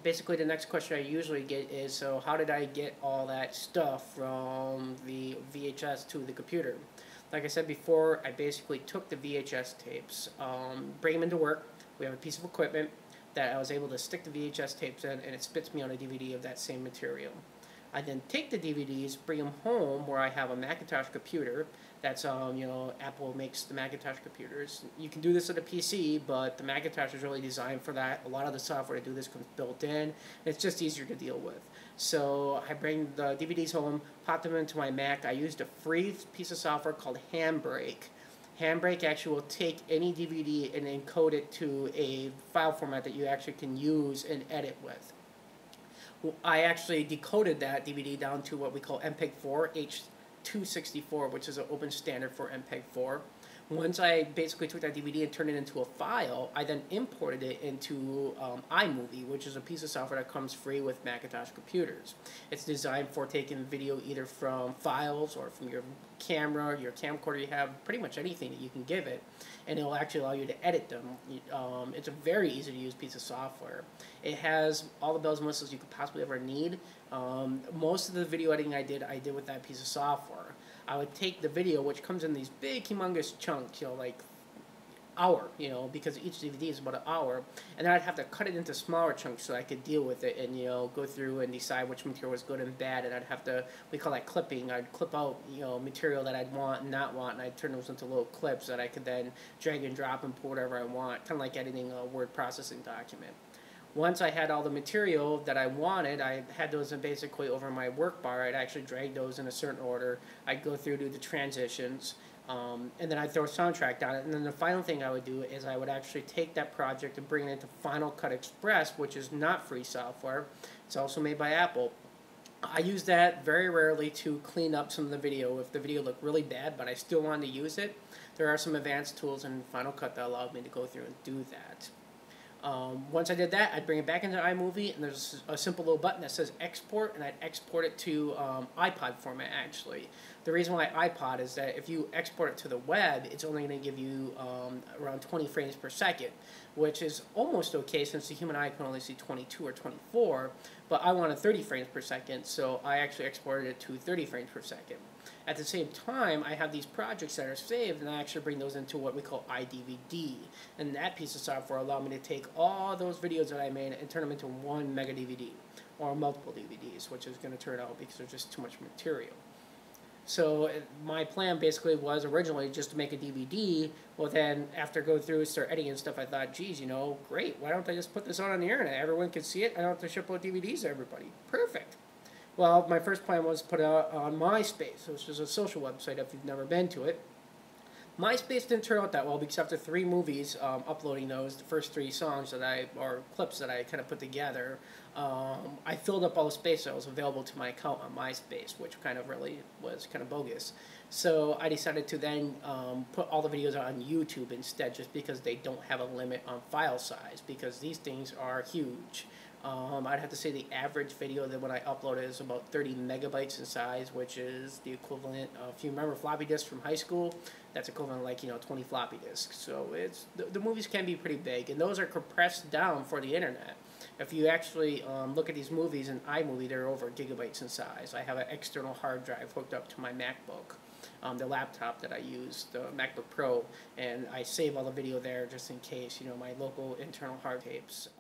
basically the next question I usually get is, so how did I get all that stuff from the VHS to the computer? Like I said before, I basically took the VHS tapes, bring them into work. We have a piece of equipment that I was able to stick the VHS tapes in, and it spits me on a DVD of that same material. I then take the DVDs, bring them home where I have a Macintosh computer. That's Apple makes the Macintosh computers. You can do this on a PC, but the Macintosh is really designed for that. A lot of the software to do this comes built in. It's just easier to deal with. So I bring the DVDs home, pop them into my Mac. I used a free piece of software called Handbrake. Handbrake actually will take any DVD and encode it to a file format that you actually can use and edit with. I actually decoded that DVD down to what we call MPEG-4, H.264, which is an open standard for MPEG-4. Once I basically took that DVD and turned it into a file, I then imported it into iMovie, which is a piece of software that comes free with Macintosh computers. It's designed for taking video either from files or from your camera, your camcorder you have, pretty much anything that you can give it, and it'll actually allow you to edit them. It's a very easy to use piece of software. It has all the bells and whistles you could possibly ever need. Most of the video editing I did with that piece of software. I would take the video, which comes in these big, humongous chunks, like hour, because each DVD is about an hour, and then I'd have to cut it into smaller chunks so I could deal with it and, go through and decide which material was good and bad, and I'd have to, we call that clipping. I'd clip out, material that I'd want and not want, and I'd turn those into little clips that I could then drag and drop and put whatever I want, kind of like editing a word processing document. Once I had all the material that I wanted, I had those basically over my work bar. I'd actually drag those in a certain order. I'd go through to the transitions, and then I'd throw a soundtrack down it. And then the final thing I would do is I would actually take that project and bring it into Final Cut Express, which is not free software. It's also made by Apple. I use that very rarely to clean up some of the video. If the video looked really bad, but I still wanted to use it, there are some advanced tools in Final Cut that allowed me to go through and do that. Once I did that, I'd bring it back into iMovie, and there's a simple little button that says export, and I'd export it to iPod format, actually. The reason why iPod is that if you export it to the web, it's only going to give you around 20 frames per second, which is almost okay since the human eye can only see 22 or 24, but I wanted 30 frames per second, so I actually exported it to 30 frames per second. At the same time, I have these projects that are saved, and I actually bring those into what we call iDVD. And that piece of software allowed me to take all those videos that I made and turn them into one mega DVD, or multiple DVDs, which is going to turn out because there's just too much material. So my plan basically was originally just to make a DVD. Well, then after going through and start editing and stuff, I thought, geez, great. Why don't I just put this on the internet? Everyone can see it. I don't have to ship out DVDs to everybody. Perfect. Well, my first plan was to put it out on MySpace, which is a social website if you've never been to it. MySpace didn't turn out that well because after 3 movies, uploading those, the first 3 songs or clips that I kind of put together, I filled up all the space that was available to my account on MySpace, which kind of really was kind of bogus. So I decided to then put all the videos on YouTube instead, just because they don't have a limit on file size, because these things are huge. I'd have to say the average video that when I upload it is about 30 megabytes in size, which is the equivalent of, if you remember floppy disks from high school, that's equivalent like 20 floppy disks. So the movies can be pretty big, and those are compressed down for the internet. If you actually look at these movies in iMovie, they're over gigabytes in size. I have an external hard drive hooked up to my MacBook, the laptop that I use, the MacBook Pro, and I save all the video there just in case, my local internal hard tapes.